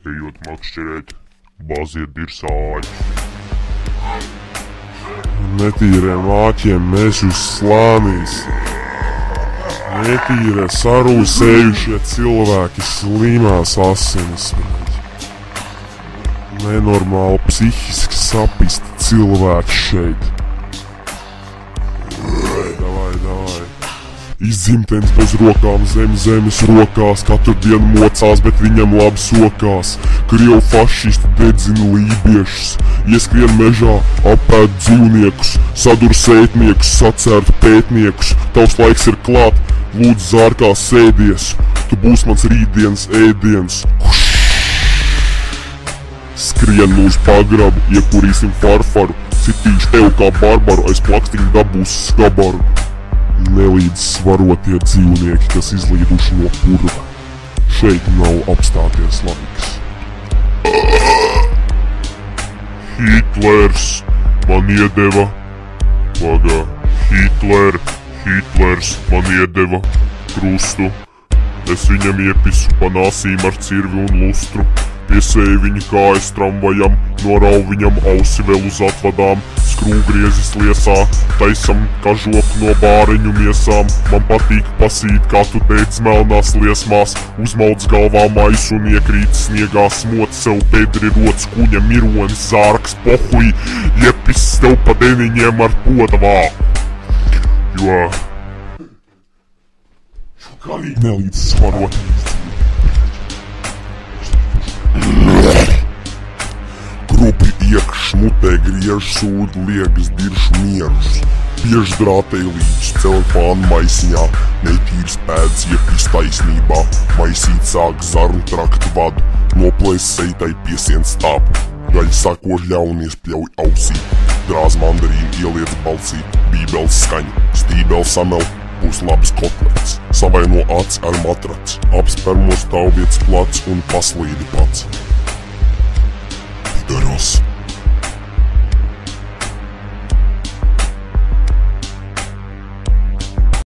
ejot makšķerēt, bāziet dirsāļus. Netīriem āķiem mēs uz slānīs. Netīrie sarūsējušie cilvēki, slimās asinis. Nenormāli psihiski sapisti cilvēki šeit. Davai. Izdzimtens bez rokām, zemes rokās, katru dienu mocās, bet viņam labi sokās. Krievu fašisti dedzina lībiešus, ieskrien mežā, apēd dzīvniekus, sadur sētniekus, sacērt pētniekus. Tavs laiks ir klāt, lūdzu zārkās sēdies, tu būs mans rītdienas ēdiens. Skrien uz pagrabu, iekurīsim farfaru, citīšu tev kā barbaru, aiz plakstiņu dabūs skabaru. Nelīdz svarotie dzīvnieki, kas izlīduši no purva. Šeit nav apstāties laiks. Hitlers man iedeva, Hitlers man iedeva krustu. Es viņam iepisu pa nāsīm ar cirvi un lustru. Piesēju viņa kājas tramvajam, norauju viņam ausi vēl uz atvadām. Skrūvgriezis liesā, taisam kažoku no bāreņu miesām. Man patīk pasīt, kā tu teic melnās liesmās. Uzmauc galvā maisu un iekrīt sniegā, smot sev bedri rots, kuņa mironis, zārks, pohuj. Iepis tev pa deniņiem ar podavā. Jo šokalīgi nelīdz svarotīs. Grupi iekš, mutē griež, sūd, liegas, dirž mierus. Biež drātei līdz cel fānu maisiņā, netīrs pēds iepis taisnībā. Maisīt sāk zarnu traktu vadu, noplēs seitai piesien stāpu. Gaļa sakož ļaunies pļauj ausī, drāz mandarīnu ieliec balsī. Bībels skaņa, stībels samel, būs labs kotlets. Savaino acs ar matrac, apspermos tauviets plats un paslīdi pats. Pidaros!